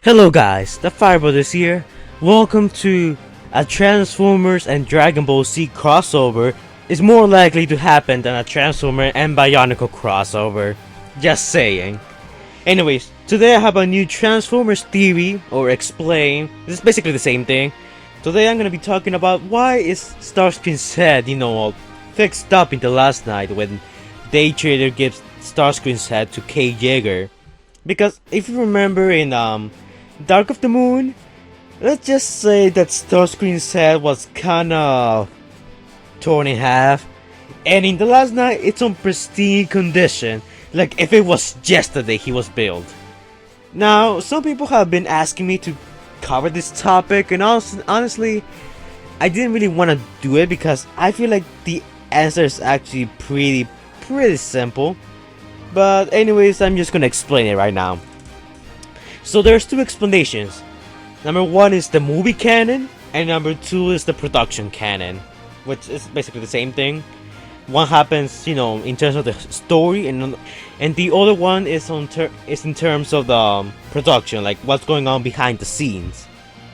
Hello guys, the Firebrothers here. Welcome to a Transformers and Dragon Ball Z crossover is more likely to happen than a Transformer and Bionicle crossover. Just saying. Anyways, today I have a new Transformers theory or explain. This is basically the same thing. Today I'm gonna be talking about why is Starscream's head, all fixed up in the last night when Daytrader gives Starscream's head to Cade. Because if you remember in Dark of the Moon, let's just say that Starscream's head was kinda torn in half, and in the last night it's on pristine condition, like if it was yesterday he was built. Now, some people have been asking me to cover this topic, and honestly, I didn't really want to do it because I feel like the answer is actually pretty simple. But anyways, I'm just gonna explain it right now. So there's two explanations. Number one is the movie canon, and number two is the production canon, which is basically the same thing. One happens, in terms of the story, and the other one is in terms of the production, like what's going on behind the scenes.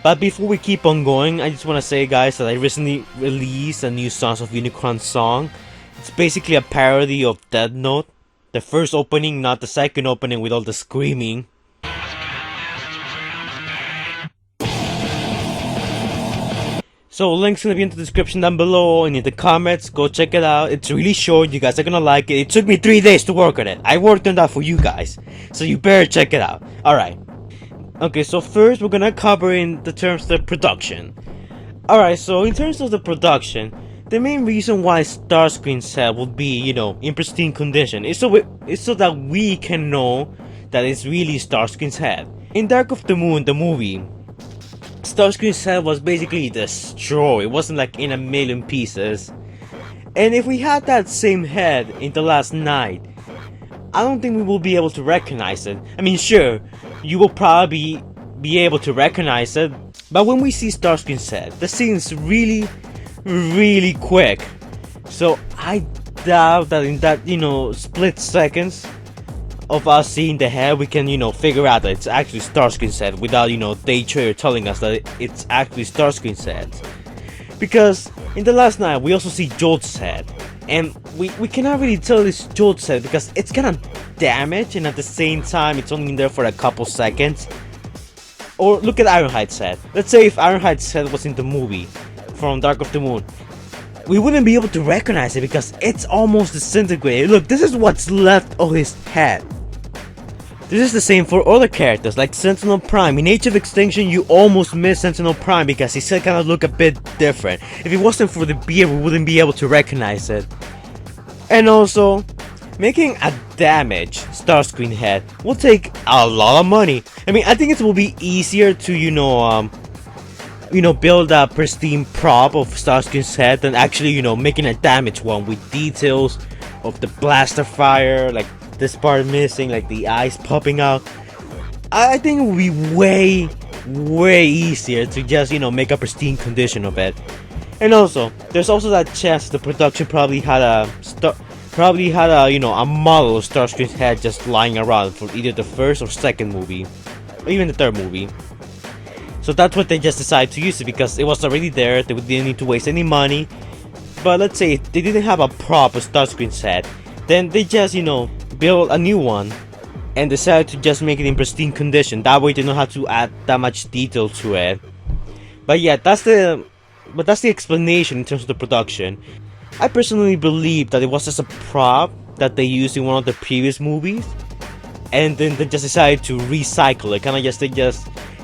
But before we keep on going, I just want to say, guys, that I recently released a new Sons of Unicron song. It's basically a parody of Death Note. The first opening, not the second opening with all the screaming. So links gonna be in the description down below and in the comments. Go check it out. It's really short. You guys are gonna like it. It took me 3 days to work on it. I worked on that for you guys, so you better check it out. Alright. Okay, so first we're gonna cover in the terms of the production. Alright, so in terms of the production, the main reason why Starscream's head would be, in pristine condition is so that we can know that it's really Starscream's head. In Dark of the Moon, the movie, Starscream's head was basically destroyed. It wasn't like in a million pieces. And if we had that same head in the last night, I don't think we will be able to recognize it. I mean, sure, you will probably be able to recognize it, but when we see Starscream's head, the scene's really quick. So I doubt that in that, split seconds of us seeing the head, we can, figure out that it's actually Starscream's head without, Daytrader telling us that it's actually Starscream's head. Because in the last night, we also see Jolt's head, and we cannot really tell it's Jolt's head because it's kind of damaged, and at the same time, it's only in there for a couple seconds. Or look at Ironhide's head. Let's say if Ironhide's head was in the movie from Dark of the Moon, we wouldn't be able to recognize it because it's almost disintegrated. Look, this is what's left of his head. This is the same for other characters like Sentinel Prime. In Age of Extinction, you almost miss Sentinel Prime because his head kind of look a bit different. If it wasn't for the beard, we wouldn't be able to recognize it. And also, making a damaged Starscream head will take a lot of money. I mean, I think it will be easier to, build a pristine prop of Starscream's head than actually, making a damaged one with details of the blaster fire, like this part missing, like the eyes popping out. I think it would be way easier to just, make a pristine condition of it. And also, there's also that chance the production probably had a model of Starscream's head just lying around for either the first or second movie, or even the third movie. So that's what they just decided to use it because it was already there. They didn't need to waste any money. But let's say if they didn't have a prop of Starscream's head, then they just, build a new one and decided to just make it in pristine condition. That way they don't have to add that much detail to it. But yeah, that's the explanation in terms of the production. I personally believe that it was just a prop that they used in one of the previous movies, and then they just decided to recycle it.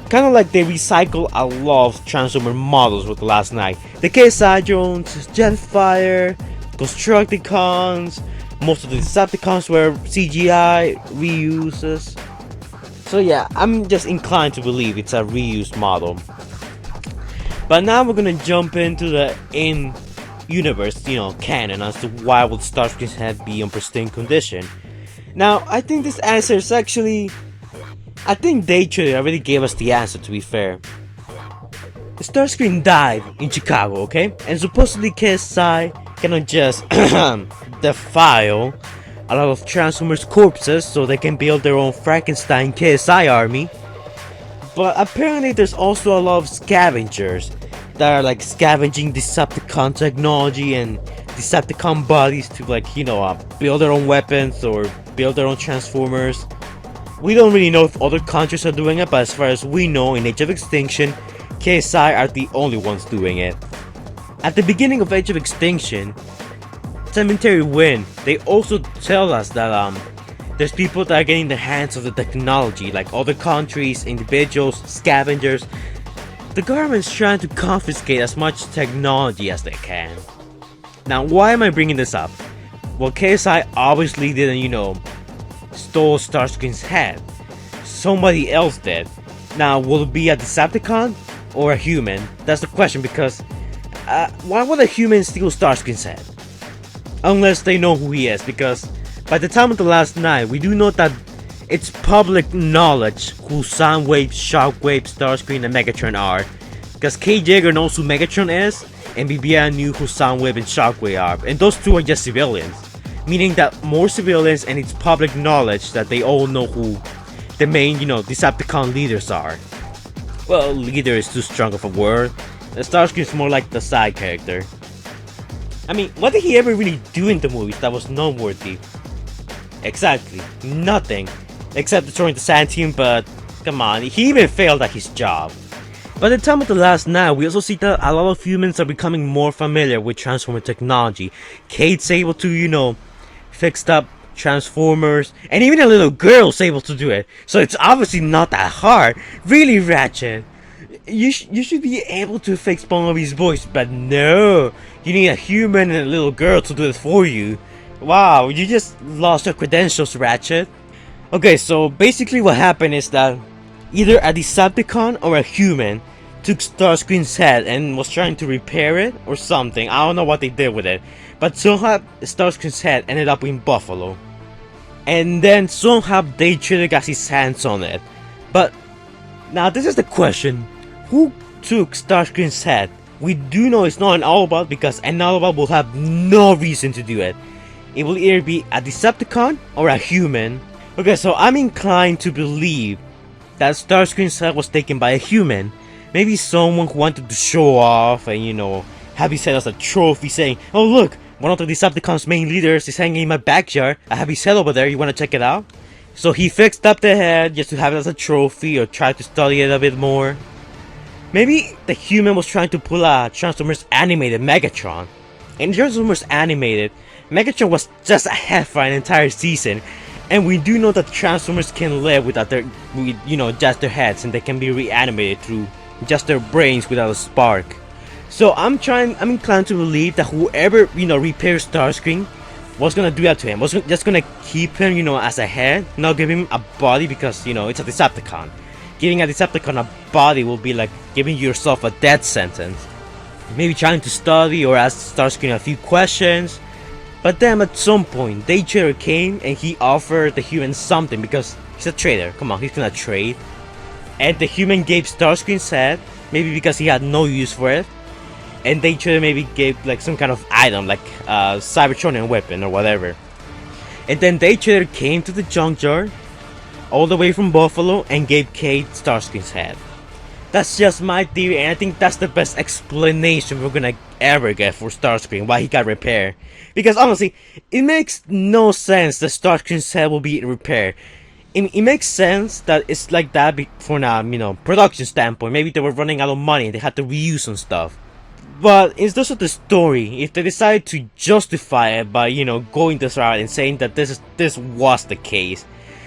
Kind of like they recycle a lot of Transformer models with the last night. The KSI drones, Jetfire, Constructicons, most of the Decepticons were CGI reuses. So yeah, I'm just inclined to believe it's a reused model. But now we're gonna jump into the in-universe, canon as to why would Starscream's head be in pristine condition. Now, I think this answer is actually... I think Daytrader already gave us the answer, to be fair. Starscream died in Chicago, okay? And supposedly KSI cannot just defile a lot of Transformers corpses so they can build their own Frankenstein KSI army. But apparently there's also a lot of scavengers that are like scavenging Decepticon technology and Decepticon bodies to like, you know, build their own weapons or build their own transformers. We don't really know if other countries are doing it, but as far as we know, in Age of Extinction, KSI are the only ones doing it. At the beginning of Age of Extinction, Cemetery Wind, they also tell us that there's people that are getting the hands of the technology, like other countries, individuals, scavengers. The government's trying to confiscate as much technology as they can. Now, why am I bringing this up? Well, KSI obviously didn't, you know, stole Starscream's head. Somebody else did. Now, will it be a Decepticon or a human? That's the question, because why would a human steal Starscream's head? Unless they know who he is, because by the time of the last night, we do know that it's public knowledge who Soundwave, Shockwave, Starscream, and Megatron are. Because Cade knows who Megatron is, and BBN knew who Soundwave and Shockwave are, and those two are just civilians. Meaning that more civilians, and it's public knowledge that they all know who the main, you know, Decepticon leaders are. Well, leader is too strong of a word. Starscream's more like the side character. I mean, what did he ever really do in the movies that was noteworthy? Exactly, nothing. Except destroying the Sand Team, but come on, he even failed at his job. By the time of the last night, we also see that a lot of humans are becoming more familiar with Transformer technology. Cade's able to, you know, fix up Transformers, and even a little girl's able to do it. So it's obviously not that hard. Really, Ratchet? You should be able to fix Bumblebee's voice, but no. You need a human and a little girl to do it for you. Wow, you just lost your credentials, Ratchet. Okay, so basically what happened is that either a Decepticon or a human took Starscream's head and was trying to repair it or something. I don't know what they did with it. But somehow Starscream's head ended up in Buffalo. And then somehow Daytrader got his hands on it. But now this is the question. Who took Starscream's head? We do know it's not an Autobot, because an Autobot will have no reason to do it. It will either be a Decepticon or a human. Okay, so I'm inclined to believe that Starscream's head was taken by a human. Maybe someone who wanted to show off and, you know, have his head as a trophy, saying, oh look, one of the Decepticon's main leaders is hanging in my backyard. I have his head over there, you wanna check it out? So he fixed up the head just to have it as a trophy, or try to study it a bit more. Maybe the human was trying to pull a Transformers animated Megatron. In Transformers animated, Megatron was just a head for an entire season. And we do know that Transformers can live without their, you know, just their heads, and they can be reanimated through just their brains without a spark. So I'm inclined to believe that whoever, you know, repairs Starscream was gonna do that to him. Was just gonna keep him, you know, as a head, not give him a body, because, you know, it's a Decepticon. Giving a Decepticon a body will be like giving yourself a death sentence. Maybe trying to study or ask Starscream a few questions. But then at some point, Daytrader came and he offered the human something, because he's a trader. Come on, he's gonna trade. And the human gave Starscream's head, maybe because he had no use for it. And Daytrader maybe gave like some kind of item, like a Cybertronian weapon or whatever. And then Daytrader came to the junkyard, all the way from Buffalo, and gave Cade Starscream's head. That's just my theory, and I think that's the best explanation we're gonna ever get for Starscream, why he got repaired. Because honestly, it makes no sense that Starscream's head will be repaired. It makes sense that it's like that from a, you know, production standpoint. Maybe they were running out of money and they had to reuse some stuff. But in terms of the story, if they decide to justify it by, you know, going this route and saying that this was the case,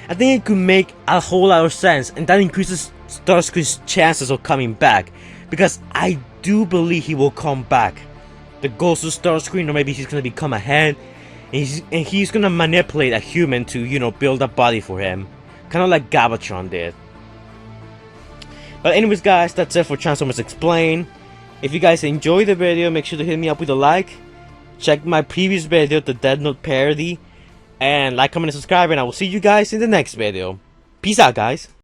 I think it could make a whole lot of sense, and that increases Starscream's chances of coming back, because I do believe he will come back. The ghost of Starscream, or maybe he's gonna become a head, and he's gonna manipulate a human to, you know, build a body for him, kind of like Galvatron did. But anyways, guys, that's it for Transformers Explained. If you guys enjoyed the video, make sure to hit me up with a like. Check my previous video, the Death Note parody, and like, comment, and subscribe, and I will see you guys in the next video. Peace out, guys.